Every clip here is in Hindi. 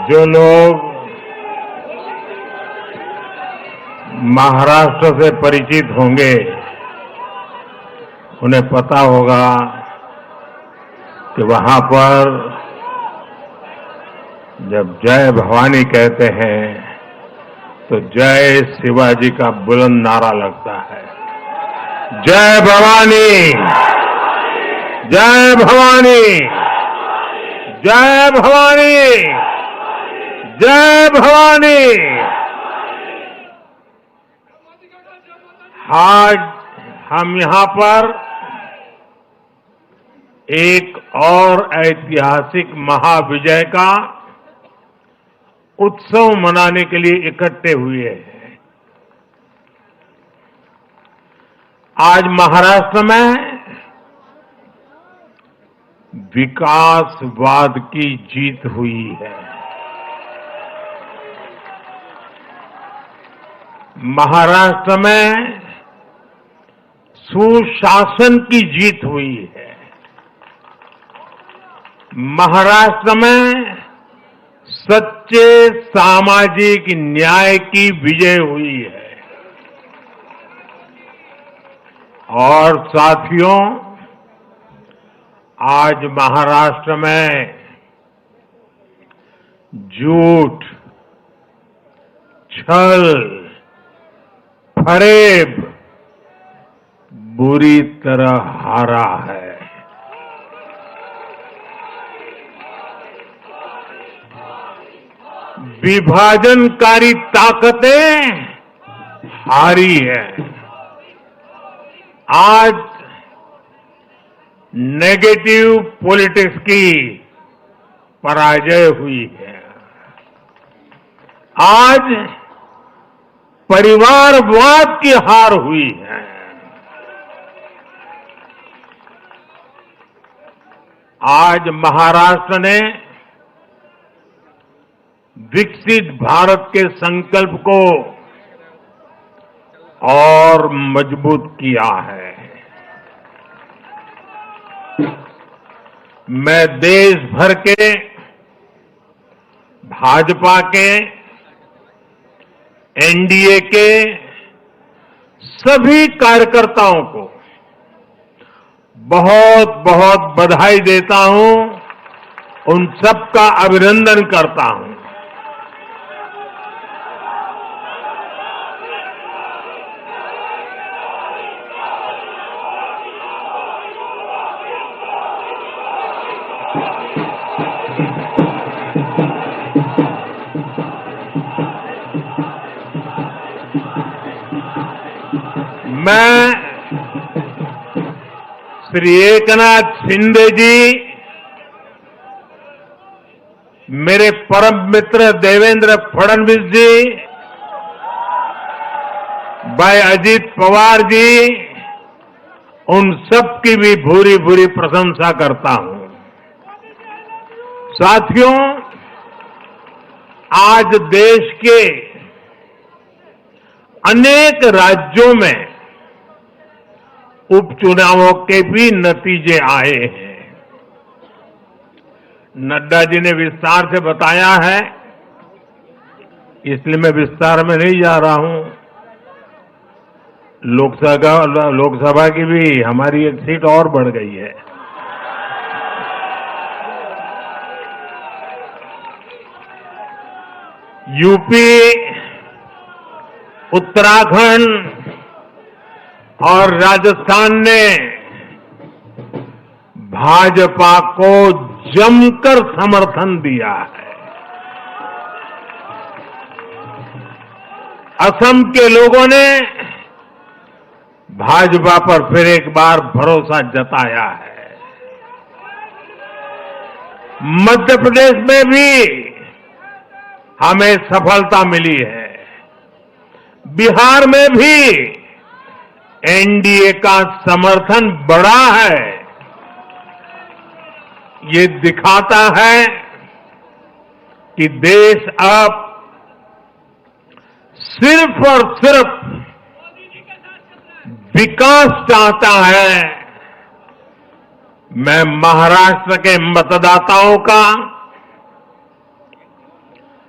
जो लोग महाराष्ट्र से परिचित होंगे उन्हें पता होगा कि वहां पर जब जय भवानी कहते हैं तो जय शिवाजी का बुलंद नारा लगता है। जय भवानी, जय भवानी, जय भवानी, जय भवानी। आज हम यहां पर एक और ऐतिहासिक महाविजय का उत्सव मनाने के लिए इकट्ठे हुए हैं। आज महाराष्ट्र में विकासवाद की जीत हुई है। महाराष्ट्र में सुशासन की जीत हुई है। महाराष्ट्र में सच्चे सामाजिक न्याय की विजय हुई है। और साथियों, आज महाराष्ट्र में झूठ, छल, फरेब बुरी तरह हारा है। विभाजनकारी ताकतें हारी है। आज नेगेटिव पॉलिटिक्स की पराजय हुई है। आज परिवारवाद की हार हुई है। आज महाराष्ट्र ने विकसित भारत के संकल्प को और मजबूत किया है। मैं देश भर के भाजपा के, एनडीए के सभी कार्यकर्ताओं को बहुत बहुत बधाई देता हूं, उन सबका अभिनंदन करता हूं। मैं श्री एकनाथ शिंदे जी, मेरे परम मित्र देवेंद्र फडणवीस जी, भाई अजित पवार जी, उन सब की भी भूरी भूरी प्रशंसा करता हूं। साथियों, आज देश के अनेक राज्यों में उपचुनावों के भी नतीजे आए हैं। नड्डा जी ने विस्तार से बताया है, इसलिए मैं विस्तार में नहीं जा रहा हूं। लोकसभा की भी हमारी एक सीट और बढ़ गई है। यूपी, उत्तराखंड और राजस्थान ने भाजपा को जमकर समर्थन दिया है। असम के लोगों ने भाजपा पर फिर एक बार भरोसा जताया है। मध्य प्रदेश में भी हमें सफलता मिली है। बिहार में भी एनडीए का समर्थन बढ़ा है। ये दिखाता है कि देश अब सिर्फ और सिर्फ विकास चाहता है। मैं महाराष्ट्र के मतदाताओं का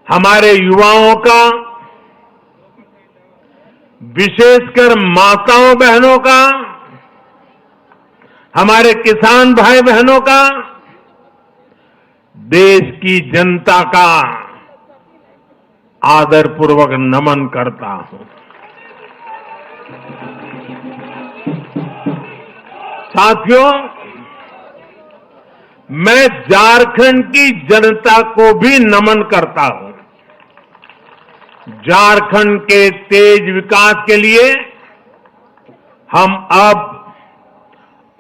हमारे युवाओं का, विशेषकर माताओं बहनों का, हमारे किसान भाई बहनों का, देश की जनता का आदरपूर्वक नमन करता हूं। साथियों, मैं झारखंड की जनता को भी नमन करता हूं। झारखंड के तेज विकास के लिए हम अब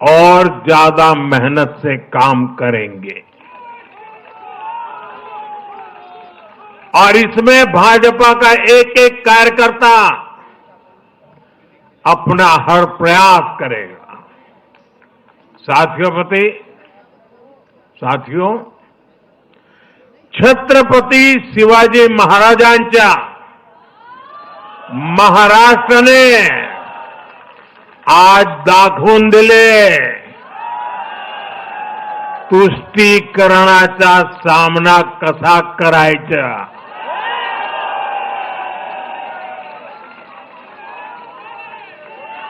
और ज्यादा मेहनत से काम करेंगे और इसमें भाजपा का एक एक कार्यकर्ता अपना हर प्रयास करेगा। साथियों, छत्रपती शिवाजी महाराजांच्या महाराष्ट्राने आज दाखवून दिले तुष्टीकरणाचा सामना कसा करायचा।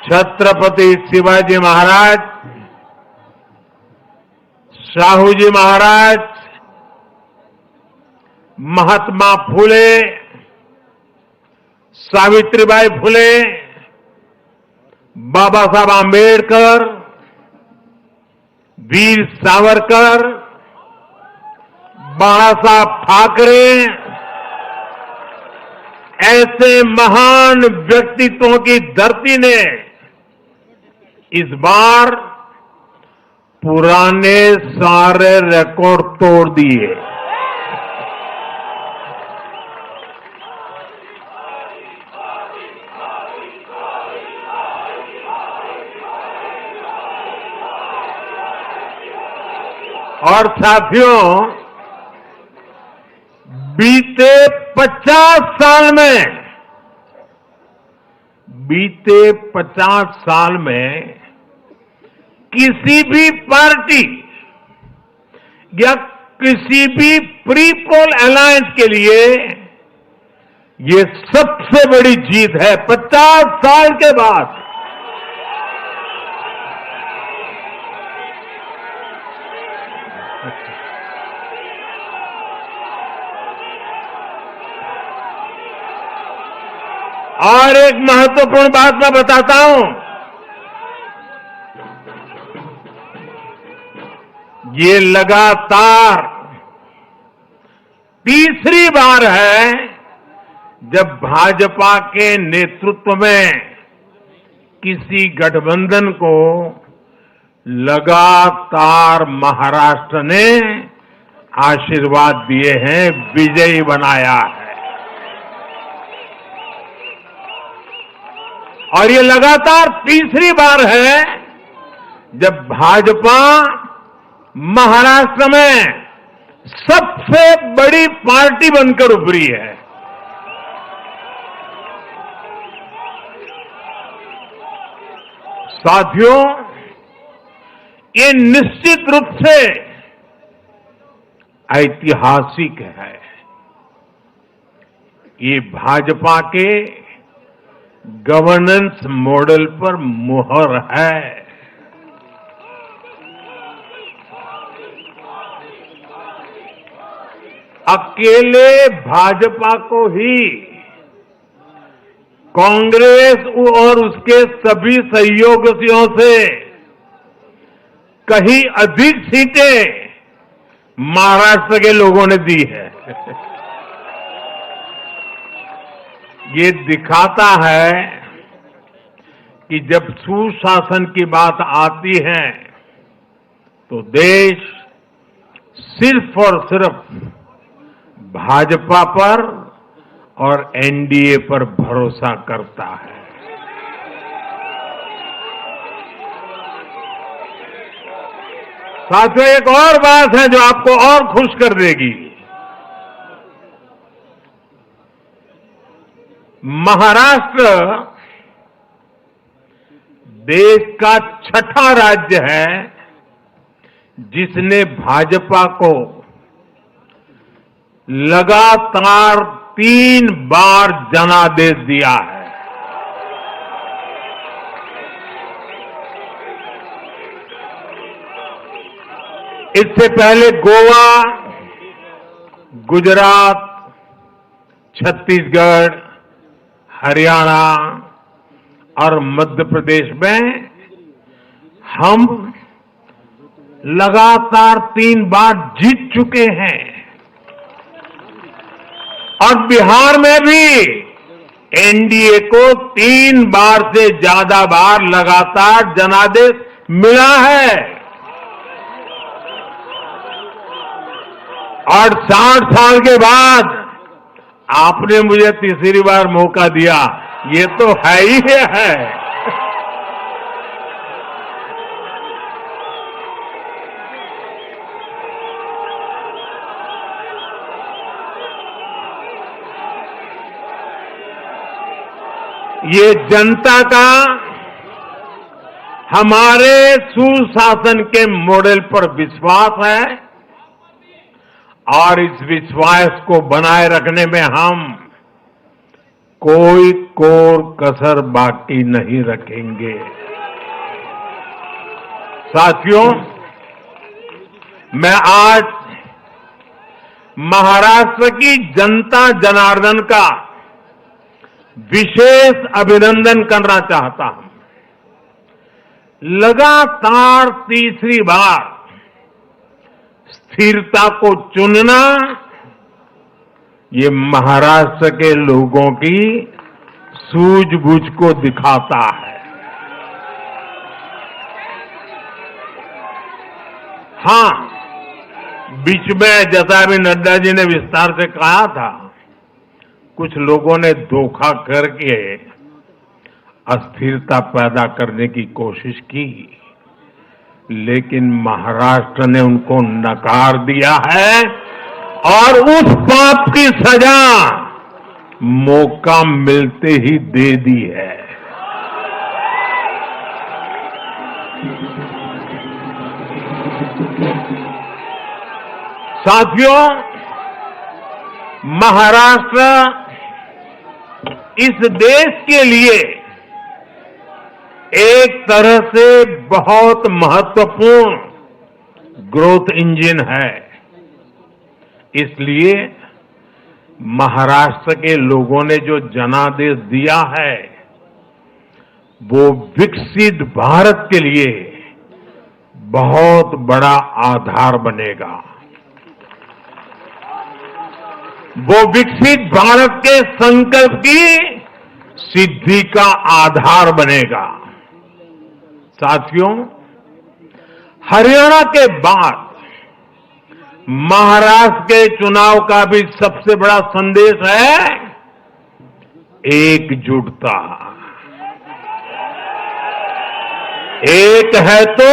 छत्रपती शिवाजी महाराज, शाहूजी महाराज, महात्मा फुले, सावित्रीबाई फुले, बाबा साहब आंबेडकर, वीर सावरकर, बाला साहब ठाकरे, ऐसे महान व्यक्तित्वों की धरती ने इस बार पुराने सारे रिकॉर्ड तोड़ दिए। और साथियों, बीते 50 साल में किसी भी पार्टी या किसी भी प्री पोल अलायंस के लिए ये सबसे बड़ी जीत है 50 साल के बाद। और एक महत्वपूर्ण बात मैं बताता हूं, ये लगातार तीसरी बार है जब भाजपा के नेतृत्व में किसी गठबंधन को लगातार महाराष्ट्र ने आशीर्वाद दिए हैं, विजयी बनाया है। और ये लगातार तीसरी बार है जब भाजपा महाराष्ट्र में सबसे बड़ी पार्टी बनकर उभरी है। साथियों, ये निश्चित रूप से ऐतिहासिक है। ये भाजपा के गवर्नेंस मॉडल पर मुहर है। अकेले भाजपा को ही कांग्रेस और उसके सभी सहयोगियों से कहीं अधिक सीटें महाराष्ट्र के लोगों ने दी है। ये दिखाता है कि जब सुशासन की बात आती है तो देश सिर्फ और सिर्फ भाजपा पर और एनडीए पर भरोसा करता है। साथियों, एक और बात है जो आपको और खुश कर देगी। महाराष्ट्र देश का छठा राज्य है जिसने भाजपा को लगातार 3 बार जनादेश दिया है। इससे पहले गोवा, गुजरात, छत्तीसगढ़, हरियाणा और मध्य प्रदेश में हम लगातार 3 बार जीत चुके हैं और बिहार में भी एनडीए को 3 बार से ज्यादा बार लगातार जनादेश मिला है और 60 साल के बाद आपने मुझे तीसरी बार मौका दिया, ये तो है ही है। ये जनता का हमारे सुशासन के मॉडल पर विश्वास है और इस विश्वास को बनाए रखने में हम कोई कोर कसर बाकी नहीं रखेंगे। साथियों, मैं आज महाराष्ट्र की जनता जनार्दन का विशेष अभिनंदन करना चाहता हूं। लगातार तीसरी बार स्थिरता को चुनना ये महाराष्ट्र के लोगों की सूझबूझ को दिखाता है। हां, बीच में जैसा अभी नड्डा जी ने विस्तार से कहा था, कुछ लोगों ने धोखा करके अस्थिरता पैदा करने की कोशिश की, लेकिन महाराष्ट्र ने उनको नकार दिया है और उस पाप की सजा मौका मिलते ही दे दी है। साथियों, महाराष्ट्र इस देश के लिए एक तरह से बहुत महत्वपूर्ण ग्रोथ इंजन है। इसलिए महाराष्ट्र के लोगों ने जो जनादेश दिया है, वो विकसित भारत के लिए बहुत बड़ा आधार बनेगा। वो विकसित भारत के संकल्प की सिद्धि का आधार बनेगा। साथियों, हरियाणा के बाद महाराष्ट्र के चुनाव का भी सबसे बड़ा संदेश है एकजुटता। एक है तो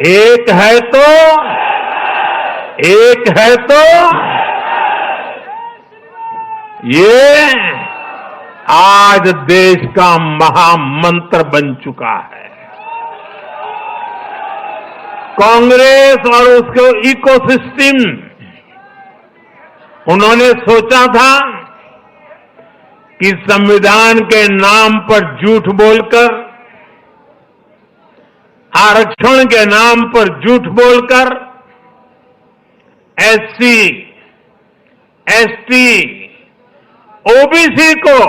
एक है तो एक है तो ये आज देश का महामंत्र बन चुका है। कांग्रेस और उसके इकोसिस्टम, उन्होंने सोचा था कि संविधान के नाम पर झूठ बोलकर, आरक्षण के नाम पर झूठ बोलकर एससी, एसटी, ओबीसी को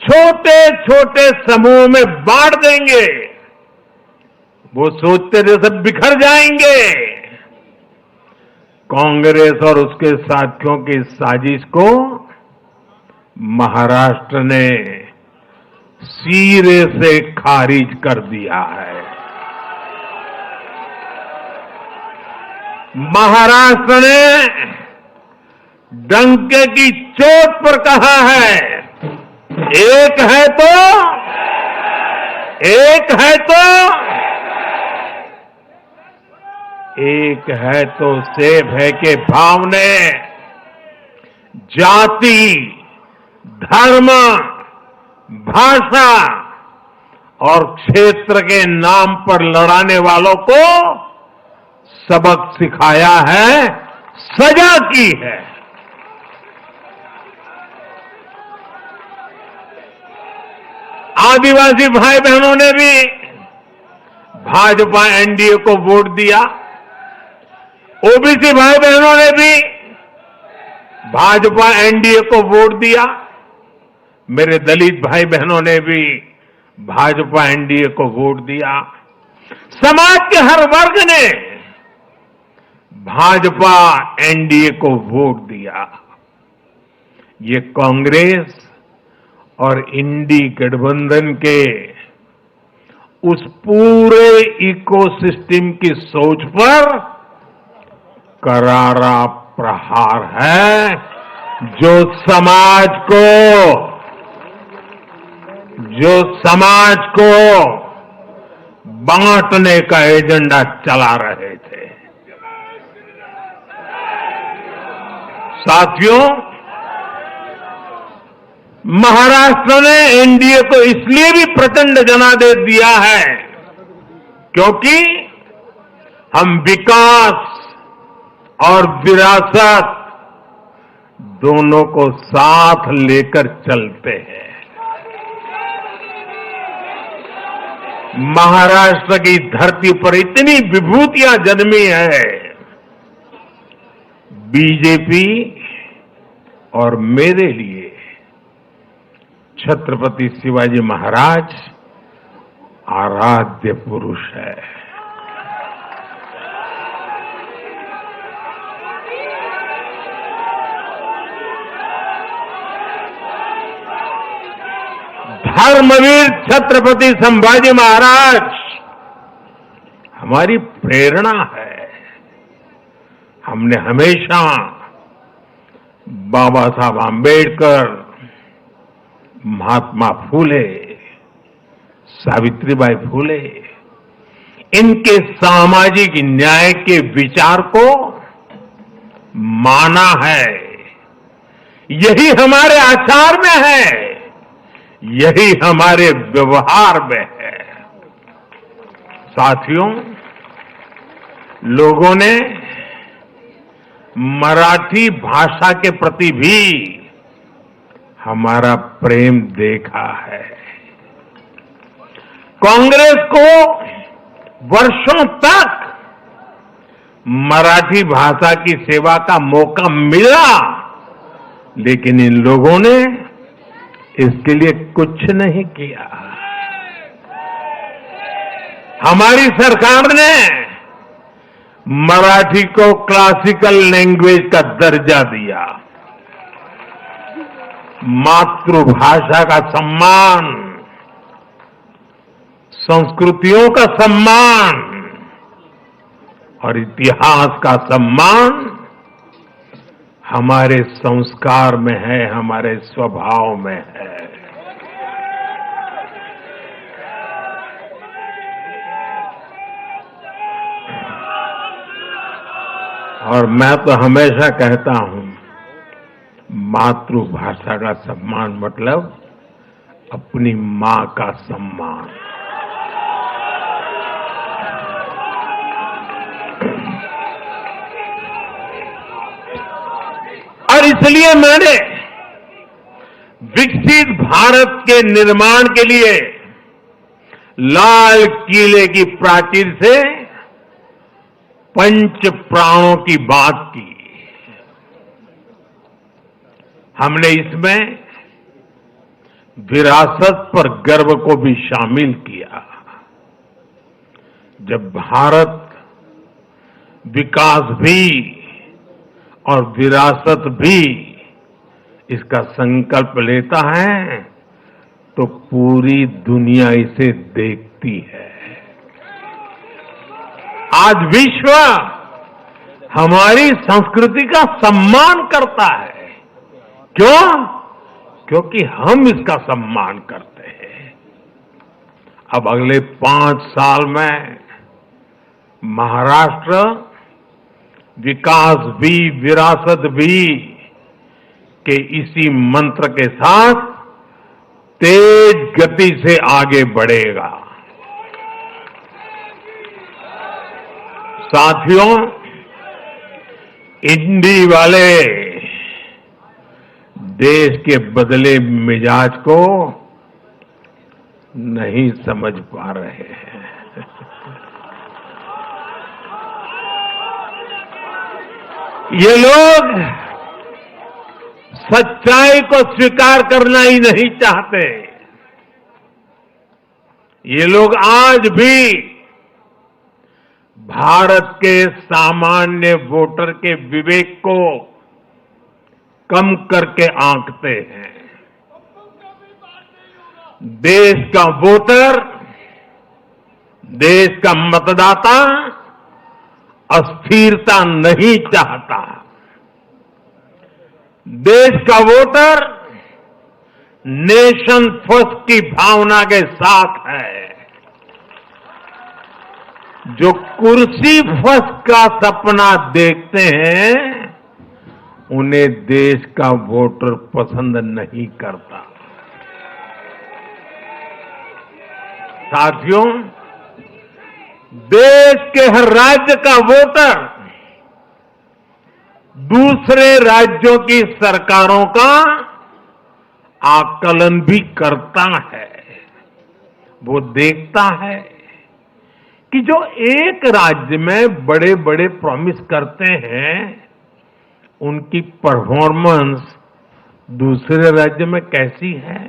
छोटे छोटे समूह में बांट देंगे। वो सोचते थे सब बिखर जाएंगे। कांग्रेस और उसके साथियों की साजिश को महाराष्ट्र ने सिरे से खारिज कर दिया है। महाराष्ट्र ने डंके की चोट पर कहा है, एक है तो एक है तो एक है तो सेब है के भाव ने जाति, धर्म, भाषा और क्षेत्र के नाम पर लड़ाने वालों को सबक सिखाया है, सजा की है। आदिवासी भाई बहनों ने भी भाजपा एनडीए को वोट दिया। ओबीसी भाई बहनों ने भी भाजपा एनडीए को वोट दिया। मेरे दलित भाई बहनों ने भी भाजपा एनडीए को वोट दिया। समाज के हर वर्ग ने भाजपा एनडीए को वोट दिया। ये कांग्रेस और इंडी गठबंधन के उस पूरे इकोसिस्टम की सोच पर करारा प्रहार है, जो समाज को बांटने का एजेंडा चला रहे थे। साथियों, महाराष्ट्र ने एनडीए को इसलिए भी प्रचंड जनादेश दिया है क्योंकि हम विकास और विरासत दोनों को साथ लेकर चलते हैं। महाराष्ट्र की धरती पर इतनी विभूतियां जन्मी है। बीजेपी और मेरे लिए छत्रपति शिवाजी महाराज आराध्य पुरुष है। धर्मवीर छत्रपति संभाजी महाराज हमारी प्रेरणा है। हमने हमेशा बाबा साहब आंबेडकर, महात्मा फूले, सावित्रीबाई फूले, इनके सामाजिक न्याय के विचार को माना है। यही हमारे आचार में है, यही हमारे व्यवहार में है। साथियों, लोगों ने मराठी भाषा के प्रति भी हमारा प्रेम देखा है। कांग्रेस को वर्षों तक मराठी भाषा की सेवा का मौका मिला, लेकिन इन लोगों ने इसके लिए कुछ नहीं किया। हमारी सरकार ने मराठी को क्लासिकल लैंग्वेज का दर्जा दिया। मातृभाषा का सम्मान, संस्कृतियों का सम्मान और इतिहास का सम्मान हमारे संस्कार में है, हमारे स्वभाव में है। और मैं तो हमेशा कहता हूं, मातृभाषा का सम्मान मतलब अपनी मां का सम्मान। और इसलिए मैंने विकसित भारत के निर्माण के लिए लाल किले की प्राचीर से पंच प्राणों की बात की। हमने इसमें विरासत पर गर्व को भी शामिल किया। जब भारत विकास भी और विरासत भी इसका संकल्प लेता है तो पूरी दुनिया इसे देखती है। आज विश्व हमारी संस्कृति का सम्मान करता है। क्यों? क्योंकि हम इसका सम्मान करते हैं। अब अगले 5 साल में महाराष्ट्र विकास भी विरासत भी के इसी मंत्र के साथ तेज गति से आगे बढ़ेगा। साथियों, इंडी वाले देश के बदले मिजाज को नहीं समझ पा रहे हैं। ये लोग सच्चाई को स्वीकार करना ही नहीं चाहते। ये लोग आज भी भारत के सामान्य वोटर के विवेक को कम करके आंकते हैं। देश का वोटर, देश का मतदाता अस्थिरता नहीं चाहता। देश का वोटर नेशन फर्स्ट की भावना के साथ है। जो कुर्सी फर्स्ट का सपना देखते हैं, उन्हें देश का वोटर पसंद नहीं करता। साथियों, देश के हर राज्य का वोटर दूसरे राज्यों की सरकारों का आकलन भी करता है। वो देखता है कि जो एक राज्य में बड़े बड़े प्रॉमिस करते हैं, उनकी परफॉर्मेंस दूसरे राज्य में कैसी है।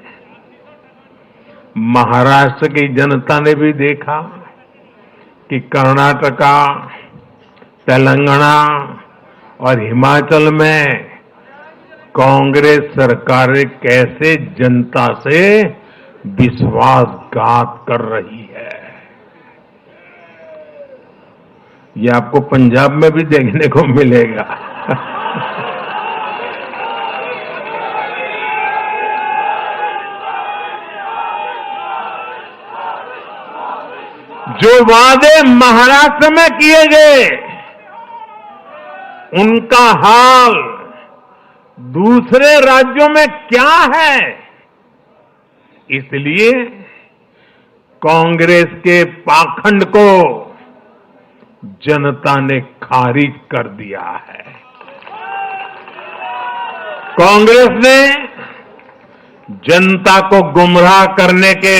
महाराष्ट्र की जनता ने भी देखा कि कर्नाटका, तेलंगाना और हिमाचल में कांग्रेस सरकारें कैसे जनता से विश्वासघात कर रही है। ये आपको पंजाब में भी देखने को मिलेगा। जो वादे महाराष्ट्र में किए गए, उनका हाल दूसरे राज्यों में क्या है। इसलिए कांग्रेस के पाखंड को जनता ने खारिज कर दिया है। कांग्रेस ने जनता को गुमराह करने के,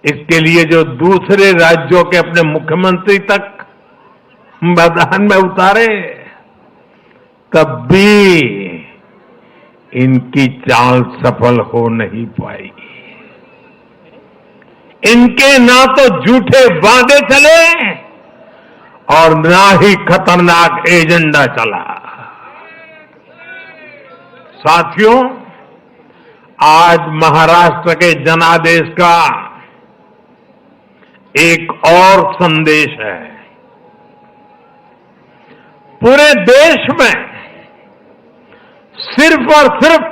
इसके लिए जो दूसरे राज्यों के अपने मुख्यमंत्री तक मैदान में उतारे, तब भी इनकी चाल सफल हो नहीं पाई। इनके ना तो झूठे वादे चले और ना ही खतरनाक एजेंडा चला। साथियों, आज महाराष्ट्र के जनादेश का एक और संदेश है। पूरे देश में सिर्फ और सिर्फ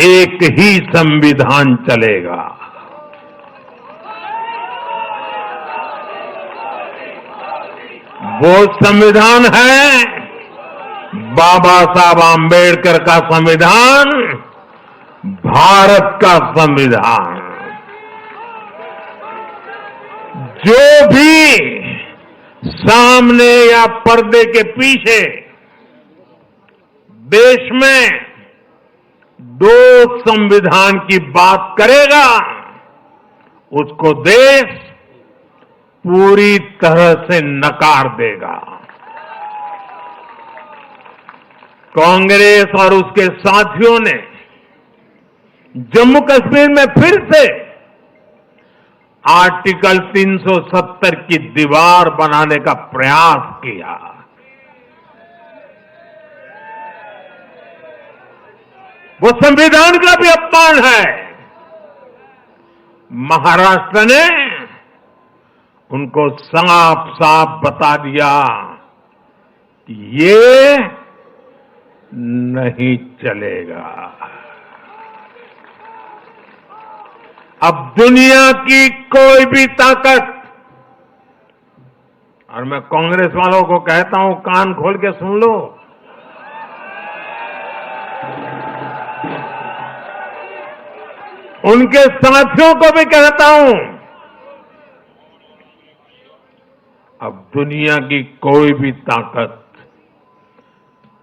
एक ही संविधान चलेगा। वो संविधान है बाबा साहब आंबेडकर का संविधान, भारत का संविधान। जो भी सामने या पर्दे के पीछे देश में दो संविधान की बात करेगा, उसको देश पूरी तरह से नकार देगा। कांग्रेस और उसके साथियों ने जम्मू कश्मीर में फिर से आर्टिकल 370 की दीवार बनाने का प्रयास किया। वो संविधान का भी अपमान है। महाराष्ट्र ने उनको साफ साफ बता दिया कि ये नहीं चलेगा। अब दुनिया की कोई भी ताकत, और मैं कांग्रेस वालों को कहता हूं, कान खोल के सुन लो, उनके साथियों को भी कहता हूं, अब दुनिया की कोई भी ताकत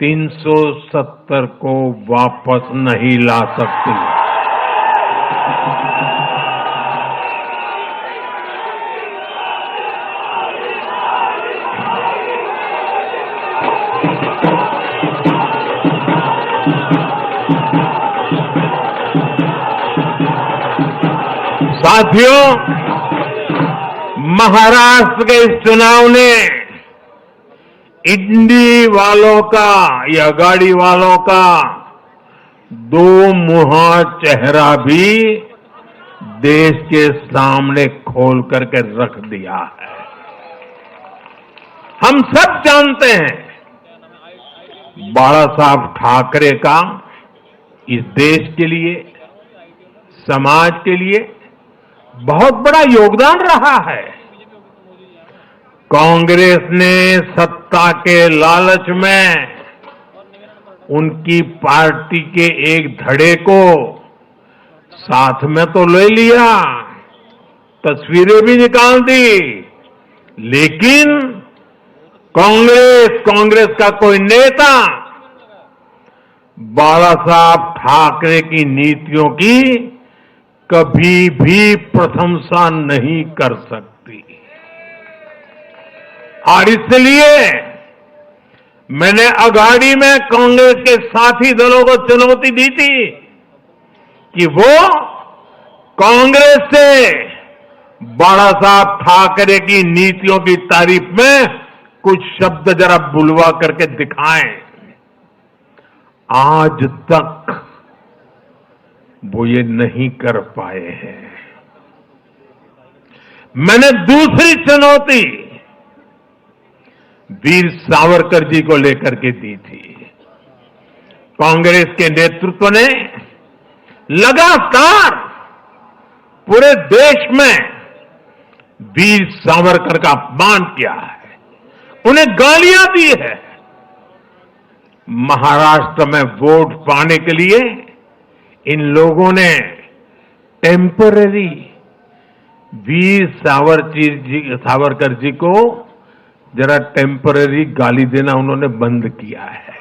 370 को वापस नहीं ला सकती। साथियों, महाराष्ट्र के इस चुनाव ने इंडी वालों का या अगाड़ी वालों का दो मुहा चेहरा भी देश के सामने खोल करके रख दिया है। हम सब जानते हैं बाला साहब ठाकरे का इस देश के लिए, समाज के लिए बहुत बड़ा योगदान रहा है। कांग्रेस ने सत्ता के लालच में उनकी पार्टी के एक धड़े को साथ में तो ले लिया, तस्वीरें भी निकाल दी, लेकिन कांग्रेस का कोई नेता बाला साहब ठाकरे की नीतियों की कभी भी प्रशंसा नहीं कर सकती। और इसलिए मैंने अघाड़ी में कांग्रेस के साथी दलों को चुनौती दी थी कि वो कांग्रेस से बाला साहब ठाकरे की नीतियों की तारीफ में कुछ शब्द जरा बुलवा करके दिखाएं। आज तक वो ये नहीं कर पाए हैं। मैंने दूसरी चुनौती वीर सावरकर जी को लेकर के दी थी। कांग्रेस के नेतृत्व ने लगातार पूरे देश में वीर सावरकर का अपमान किया है, उन्हें गालियां दी है। महाराष्ट्र में वोट पाने के लिए इन लोगों ने टेम्पररी वीर सावरकर जी को जरा टेम्पररी गाली देना उन्होंने बंद किया है।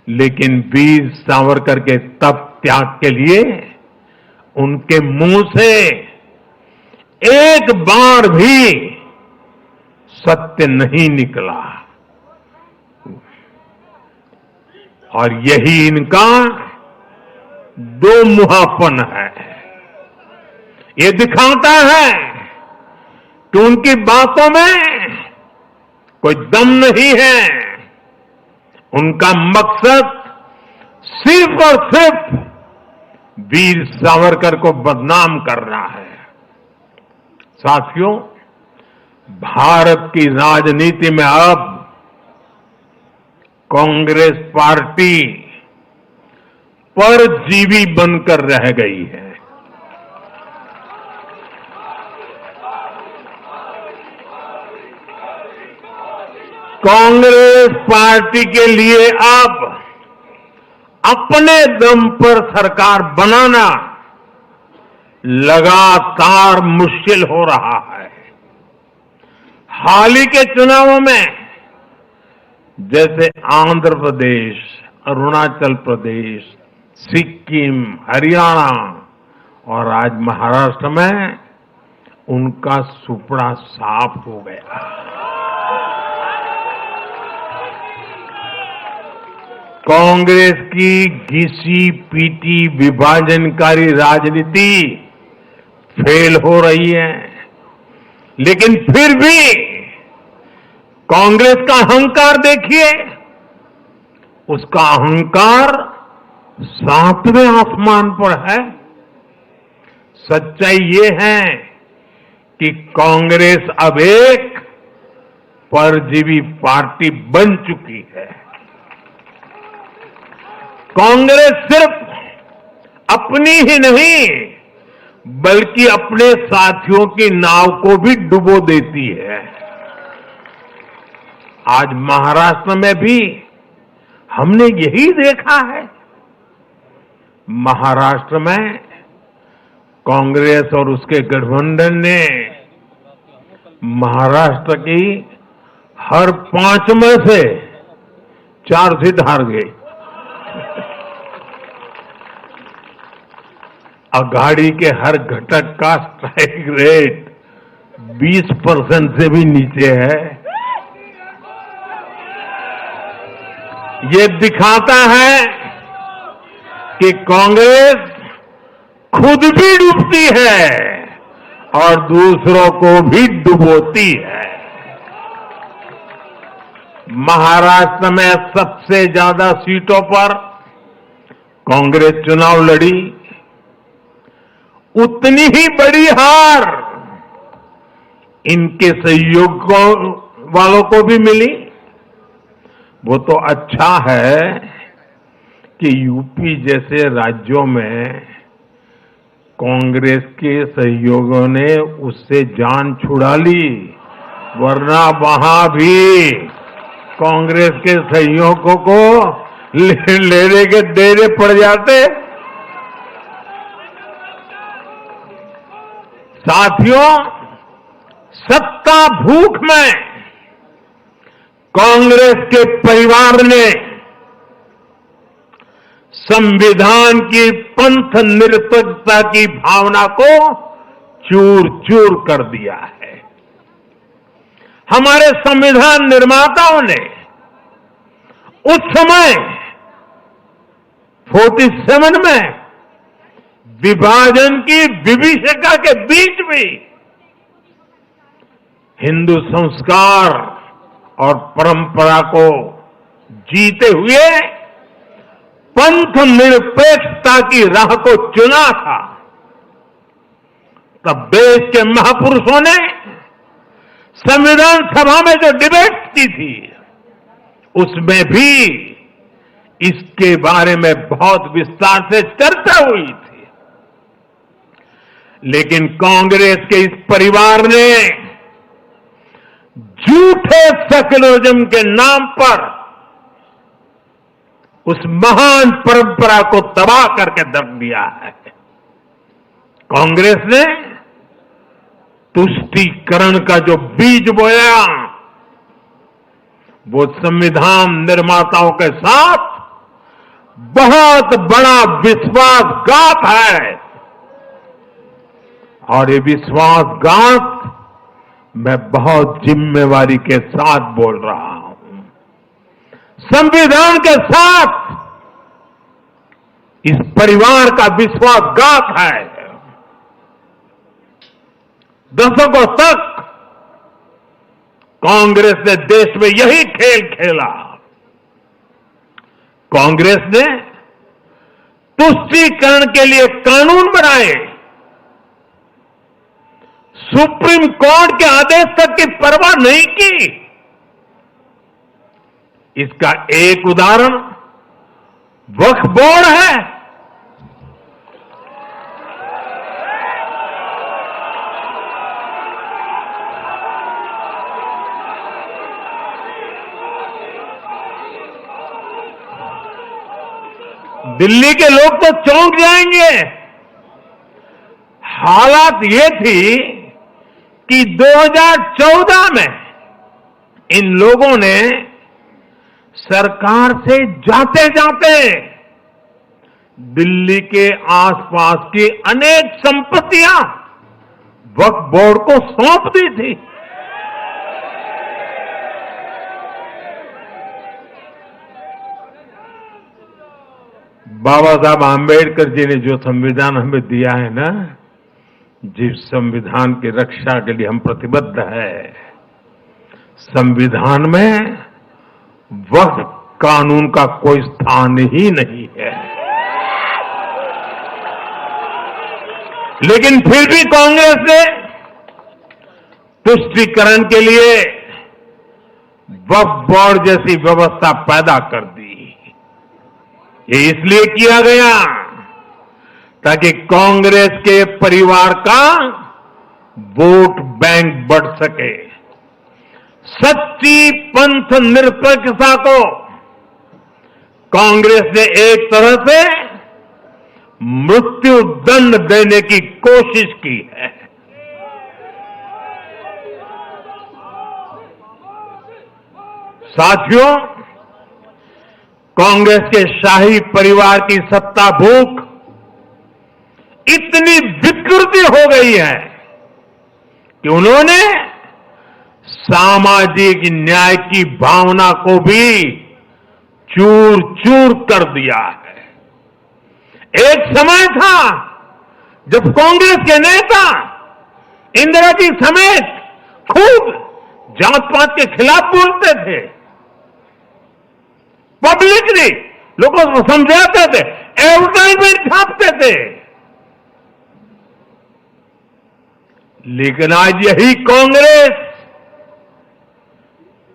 लेकिन वीर सावरकर के तप त्याग के लिए उनके मुंह से एक बार भी सत्य नहीं निकला, और यही इनका दो मुहापन है। ये दिखाता है कि उनकी बातों में कोई दम नहीं है। उनका मकसद सिर्फ और सिर्फ वीर सावरकर को बदनाम करना है। साथियों, भारत की राजनीति में अब कांग्रेस पार्टी परजीवी बनकर रह गई है। कांग्रेस पार्टी के लिए अब अपने दम पर सरकार बनाना लगातार मुश्किल हो रहा है। हाल ही के चुनावों में जैसे आंध्र प्रदेश, अरुणाचल प्रदेश, सिक्किम, हरियाणा और आज महाराष्ट्र में उनका सुपड़ा साफ हो गया। कांग्रेस की घिसी पीटी विभाजनकारी राजनीति फेल हो रही है, लेकिन फिर भी कांग्रेस का अहंकार देखिए। उसका अहंकार 7वें आसमान पर है। सच्चाई ये है कि कांग्रेस अब एक परजीवी पार्टी बन चुकी है। कांग्रेस सिर्फ अपनी ही नहीं बल्कि अपने साथियों की नाव को भी डुबो देती है। आज महाराष्ट्र में भी हमने यही देखा है। महाराष्ट्र में कांग्रेस और उसके गठबंधन ने महाराष्ट्र की हर 5 में से 4 सीट हार गई। अघाड़ी के हर घटक का स्ट्राइक रेट 20% से भी नीचे है। ये दिखाता है कि कांग्रेस खुद भी डूबती है और दूसरों को भी डुबोती है। महाराष्ट्र में सबसे ज्यादा सीटों पर कांग्रेस चुनाव लड़ी, उतनी ही बड़ी हार इनके सहयोग वालों को भी मिली। वो तो अच्छा है कि यूपी जैसे राज्यों में कांग्रेस के सहयोगियों ने उससे जान छुड़ा ली, वरना वहां भी कांग्रेस के सहयोगियों को लेने के देने पड़ जाते। साथियों, सत्ता भूख में कांग्रेस के परिवार ने संविधान की पंथ निरपेक्षता की भावना को चूर चूर कर दिया है। हमारे संविधान निर्माताओं ने उस समय 47 में विभाजन की विभीषिका के बीच भी हिंदू संस्कार और परंपरा को जीते हुए पंथ निरपेक्षता की राह को चुना था। तब देश के महापुरुषों ने संविधान सभा में जो डिबेट की थी, उसमें भी इसके बारे में बहुत विस्तार से चर्चा हुई थी। लेकिन कांग्रेस के इस परिवार ने झूठे सेक्युलरिज्म के नाम पर उस महान परंपरा को तबाह करके रख दिया है। कांग्रेस ने तुष्टीकरण का जो बीज बोया, वो संविधान निर्माताओं के साथ बहुत बड़ा विश्वासघात है। और ये विश्वासघात मैं बहुत जिम्मेवारी के साथ बोल रहा हूं। संविधान के साथ इस परिवार का विश्वासघात है। दशकों तक कांग्रेस ने देश में यही खेल खेला। कांग्रेस ने तुष्टीकरण के लिए कानून बनाए, सुप्रीम कोर्ट के आदेश तक की परवाह नहीं की। इसका एक उदाहरण वक्फ बोर्ड है। दिल्ली के लोग तो चौंक जाएंगे। हालात ये थी कि 2014 में इन लोगों ने सरकार से जाते जाते दिल्ली के आसपास की अनेक संपत्तियां वक्फ बोर्ड को सौंप दी थी। बाबा साहब आंबेडकर जी ने जो संविधान हमें दिया है ना, जिस संविधान की रक्षा के लिए हम प्रतिबद्ध है, संविधान में वक्फ कानून का कोई स्थान ही नहीं है। लेकिन फिर भी कांग्रेस ने तुष्टीकरण के लिए वक्फ बोर्ड जैसी व्यवस्था पैदा कर दी। ये इसलिए किया गया ताकि कांग्रेस के परिवार का वोट बैंक बढ़ सके। सच्ची पंथ निरपेक्षता को कांग्रेस ने एक तरह से मृत्यु दंड देने की कोशिश की है। साथियों, कांग्रेस के शाही परिवार की सत्ता भूख इतनी विकृति हो गई है कि उन्होंने सामाजिक न्याय की भावना को भी चूर चूर कर दिया है। एक समय था जब कांग्रेस के नेता इंदिरा जी समेत खूब जात पात के खिलाफ बोलते थे, पब्लिकली लोगों को समझाते थे, एडवर्टाइजमेंट छापते थे। लेकिन आज यही कांग्रेस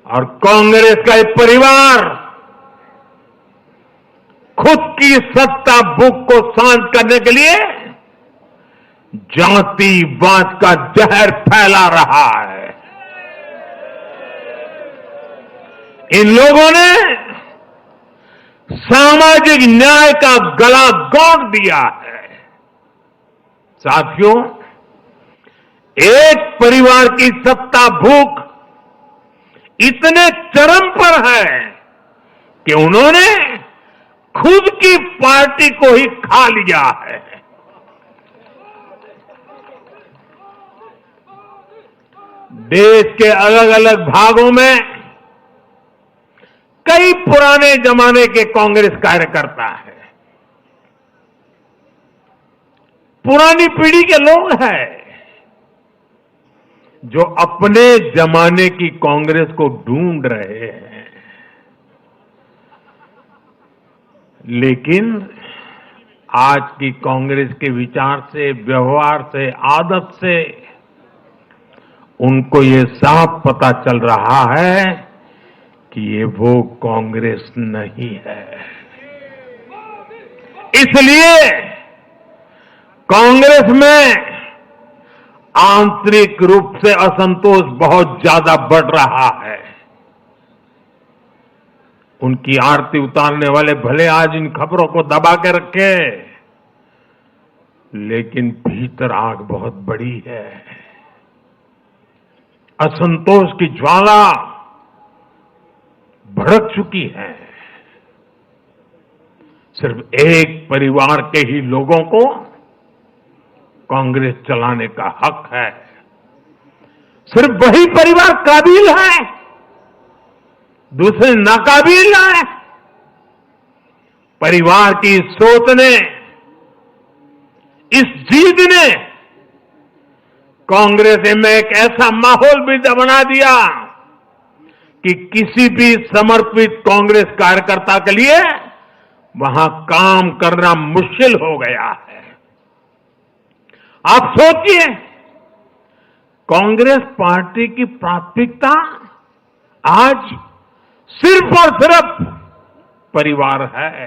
और कांग्रेस का एक परिवार खुद की सत्ता भूख को शांत करने के लिए जातिवाद का जहर फैला रहा है। इन लोगों ने सामाजिक न्याय का गला घोंट दिया है। साथियों, एक परिवार की सत्ता भूख इतने चरम पर है कि उन्होंने खुद की पार्टी को ही खा लिया है। देश के अलग अलग भागों में कई पुराने जमाने के कांग्रेस कार्यकर्ता हैं, पुरानी पीढ़ी के लोग हैं जो अपने जमाने की कांग्रेस को ढूंढ रहे हैं। लेकिन आज की कांग्रेस के विचार से, व्यवहार से, आदत से उनको ये साफ पता चल रहा है कि ये वो कांग्रेस नहीं है। इसलिए कांग्रेस में आंतरिक रूप से असंतोष बहुत ज्यादा बढ़ रहा है। उनकी आरती उतारने वाले भले आज इन खबरों को दबा के रखे, लेकिन भीतर आग बहुत बड़ी है। असंतोष की ज्वाला भड़क चुकी है। सिर्फ एक परिवार के ही लोगों को कांग्रेस चलाने का हक है। सिर्फ वही परिवार काबिल है, दूसरे नाकाबिल हैं। परिवार की सोच ने, इस जीत ने कांग्रेस में एक ऐसा माहौल भी बना दिया कि किसी भी समर्पित कांग्रेस कार्यकर्ता के लिए वहां काम करना मुश्किल हो गया है। आप सोचिए, कांग्रेस पार्टी की प्राथमिकता आज सिर्फ और सिर्फ परिवार है।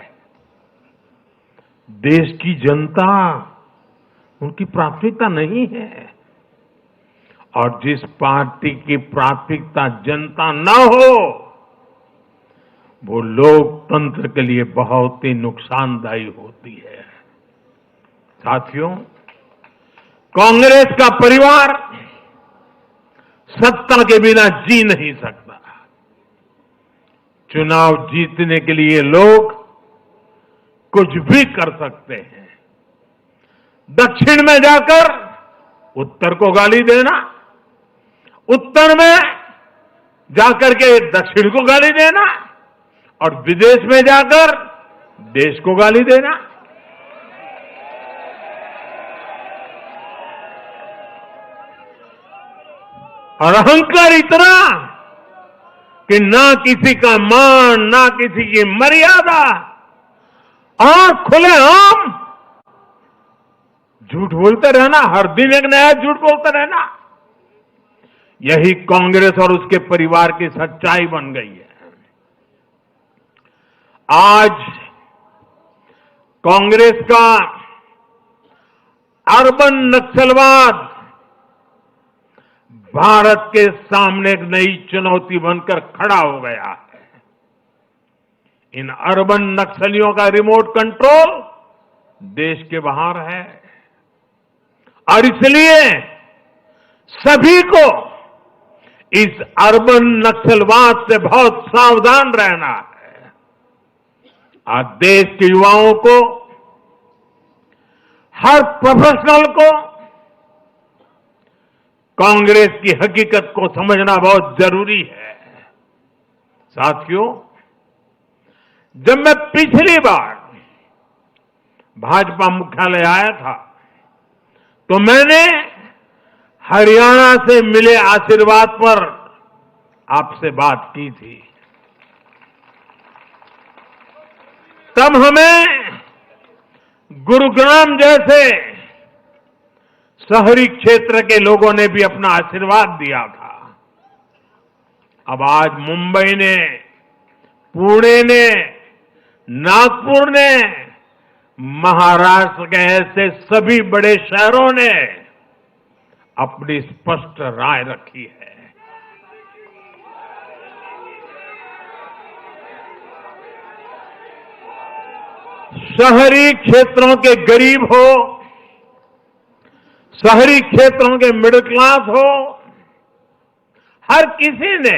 देश की जनता उनकी प्राथमिकता नहीं है। और जिस पार्टी की प्राथमिकता जनता न हो, वो लोकतंत्र के लिए बहुत ही नुकसानदायी होती है। साथियों, कांग्रेस का परिवार सत्ता के बिना जी नहीं सकता। चुनाव जीतने के लिए लोग कुछ भी कर सकते हैं। दक्षिण में जाकर उत्तर को गाली देना, उत्तर में जाकर के दक्षिण को गाली देना, और विदेश में जाकर देश को गाली देना। और अहंकार इतना कि ना किसी का मान, ना किसी की मर्यादा, आंख खुले आम झूठ बोलते रहना, हर दिन एक नया झूठ बोलते रहना। यही कांग्रेस और उसके परिवार की सच्चाई बन गई है। आज कांग्रेस का अर्बन नक्सलवाद भारत के सामने एक नई चुनौती बनकर खड़ा हो गया है। इन अर्बन नक्सलियों का रिमोट कंट्रोल देश के बाहर है, और इसलिए सभी को इस अर्बन नक्सलवाद से बहुत सावधान रहना है। आज देश के युवाओं को, हर प्रोफेशनल को कांग्रेस की हकीकत को समझना बहुत जरूरी है। साथियों, जब मैं पिछली बार भाजपा मुख्यालय आया था तो मैंने हरियाणा से मिले आशीर्वाद पर आपसे बात की थी। तब हमें गुरुग्राम जैसे शहरी क्षेत्र के लोगों ने भी अपना आशीर्वाद दिया था। अब आज मुंबई ने, पुणे ने, नागपुर ने, महाराष्ट्र के ऐसे सभी बड़े शहरों ने अपनी स्पष्ट राय रखी है। शहरी क्षेत्रों के गरीब हो, शहरी क्षेत्रों के मिडिल क्लास हो, हर किसी ने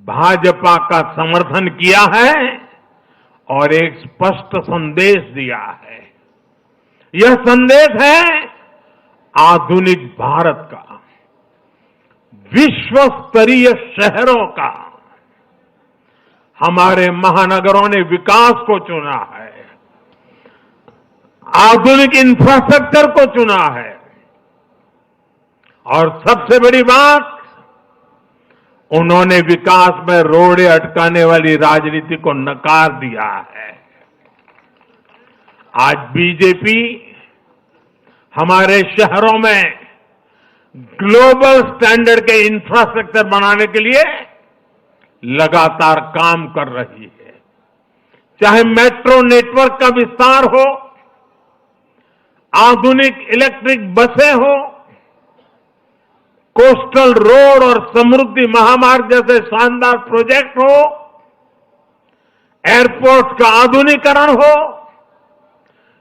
भाजपा का समर्थन किया है और एक स्पष्ट संदेश दिया है। यह संदेश है आधुनिक भारत का, विश्व स्तरीय शहरों का। हमारे महानगरों ने विकास को चुना है, आधुनिक इंफ्रास्ट्रक्चर को चुना है और सबसे बड़ी बात, उन्होंने विकास में रोड़े अटकाने वाली राजनीति को नकार दिया है। आज बीजेपी हमारे शहरों में ग्लोबल स्टैंडर्ड के इंफ्रास्ट्रक्चर बनाने के लिए लगातार काम कर रही है। चाहे मेट्रो नेटवर्क का विस्तार हो, आधुनिक इलेक्ट्रिक बसें हो, कोस्टल रोड और समृद्धि महामार्ग जैसे शानदार प्रोजेक्ट हो, एयरपोर्ट का आधुनिकीकरण हो,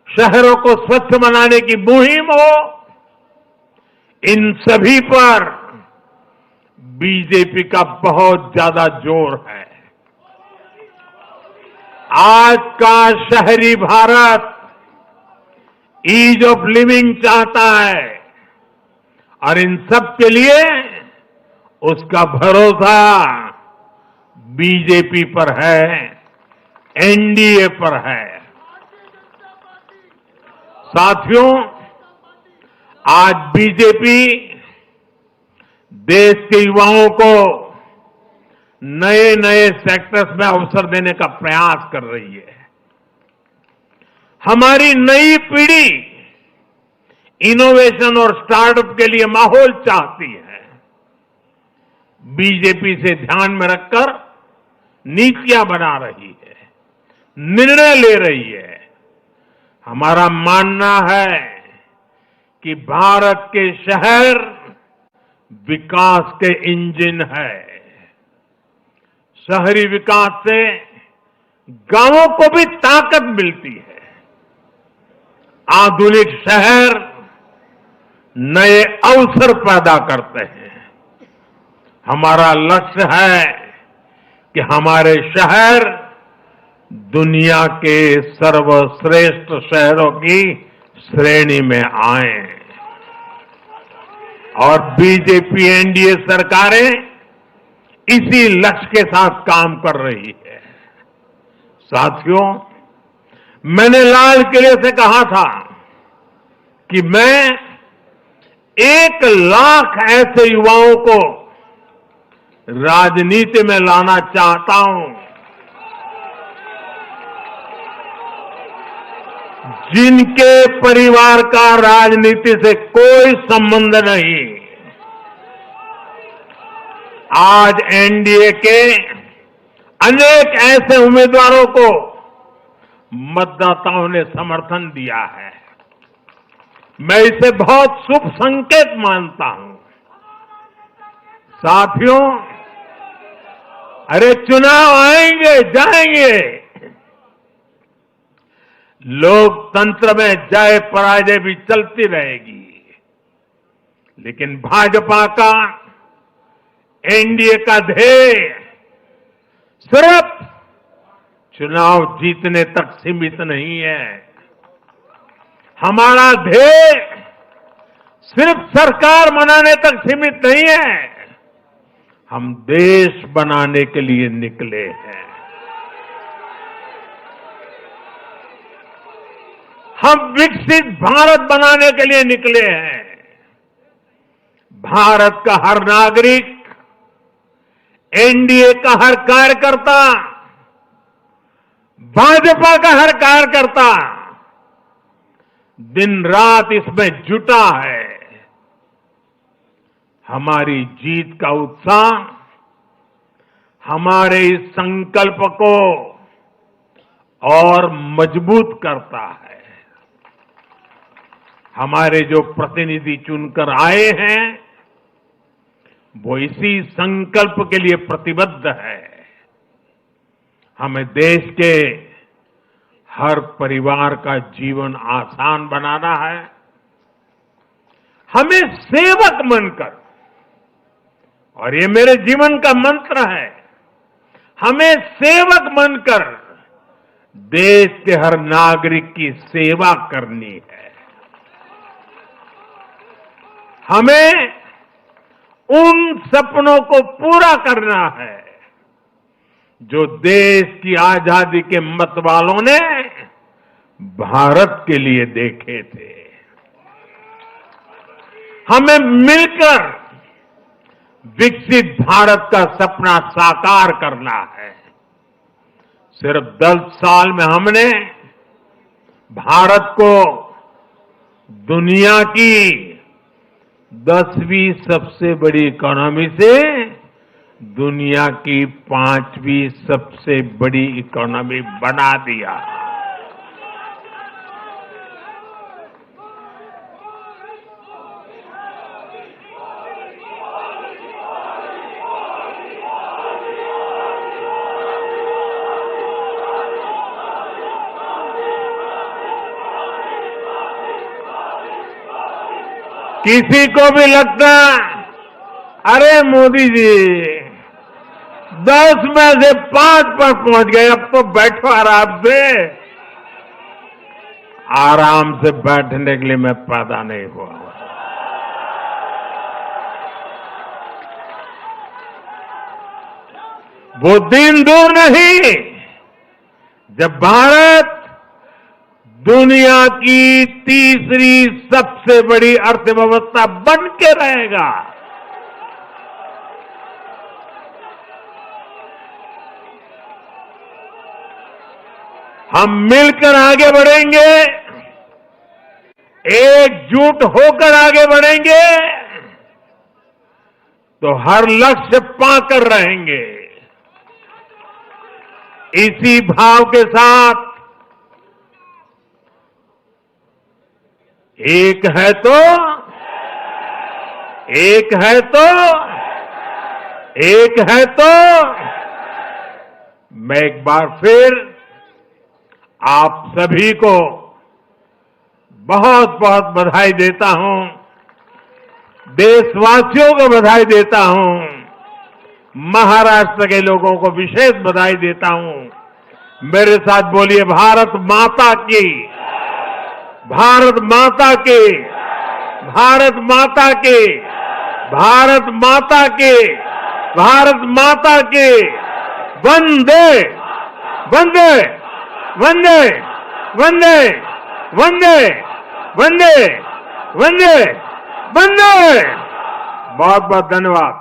शहरों को स्वच्छ बनाने की मुहिम हो, इन सभी पर बीजेपी का बहुत ज्यादा जोर है। आज का शहरी भारत ईज ऑफ लिविंग चाहता है और इन सब के लिए उसका भरोसा बीजेपी पर है, एनडीए पर है। साथियों, आज बीजेपी देश के युवाओं को नए नए सेक्टर्स में अवसर देने का प्रयास कर रही है। हमारी नई पीढ़ी इनोवेशन और स्टार्टअप के लिए माहौल चाहती है। बीजेपी से ध्यान में रखकर नीतियां बना रही है, निर्णय ले रही है। हमारा मानना है कि भारत के शहर विकास के इंजन है। शहरी विकास से गांवों को भी ताकत मिलती है। आधुनिक शहर नए अवसर पैदा करते हैं। हमारा लक्ष्य है कि हमारे शहर दुनिया के सर्वश्रेष्ठ शहरों की श्रेणी में आए और बीजेपी एनडीए सरकारें इसी लक्ष्य के साथ काम कर रही है। साथियों, मैंने लाल किले से कहा था कि मैं 1 लाख ऐसे युवाओं को राजनीति में लाना चाहता हूं जिनके परिवार का राजनीति से कोई संबंध नहीं। आज एनडीए के अनेक ऐसे उम्मीदवारों को मतदाताओं ने समर्थन दिया है। मैं इसे बहुत शुभ संकेत मानता हूं। साथियों, अरे चुनाव आएंगे जाएंगे, लोकतंत्र में जय पराजय भी चलती रहेगी, लेकिन भाजपा का एनडीए का ध्येय सिर्फ चुनाव जीतने तक सीमित नहीं है। हमारा ध्येय सिर्फ सरकार बनाने तक सीमित नहीं है। हम देश बनाने के लिए निकले हैं। हम विकसित भारत बनाने के लिए निकले हैं। भारत का हर नागरिक, एनडीए का हर कार्यकर्ता, भाजपा का हर कार्यकर्ता दिन रात इसमें जुटा है। हमारी जीत का उत्साह हमारे इस संकल्प को और मजबूत करता है। हमारे जो प्रतिनिधि चुनकर आए हैं वो इसी संकल्प के लिए प्रतिबद्ध है। हमें देश के हर परिवार का जीवन आसान बनाना है। हमें सेवक बनकर, और ये मेरे जीवन का मंत्र है, हमें सेवक बनकर देश के हर नागरिक की सेवा करनी है। हमें उन सपनों को पूरा करना है जो देश की आजादी के मतवालों ने भारत के लिए देखे थे। हमें मिलकर विकसित भारत का सपना साकार करना है। सिर्फ 10 साल में हमने भारत को दुनिया की 10वीं सबसे बड़ी इकोनॉमी से दुनिया की 5वीं सबसे बड़ी इकोनॉमी बना दिया। किसी को भी लगता अरे मोदी जी 10 में से 5 पर पहुंच गए, अब तो बैठो आराम से। आराम से बैठने के लिए मैं पैदा नहीं हुआ। वो दिन दूर नहीं जब भारत दुनिया की तीसरी सबसे बड़ी अर्थव्यवस्था बन के रहेगा। हम मिलकर आगे बढ़ेंगे, एकजुट होकर आगे बढ़ेंगे तो हर लक्ष्य पाकर रहेंगे। इसी भाव के साथ एक है तो मैं एक बार फिर आप सभी को बहुत बहुत बधाई देता हूं, देशवासियों को बधाई देता हूं, महाराष्ट्र के लोगों को विशेष बधाई देता हूं। मेरे साथ बोलिए भारत माता की, भारत माता की, भारत माता की, भारत माता की, भारत माता की। वंदे वंदे वंदे वंदे वंदे वंदे वंदे वंदे। बहुत बहुत धन्यवाद।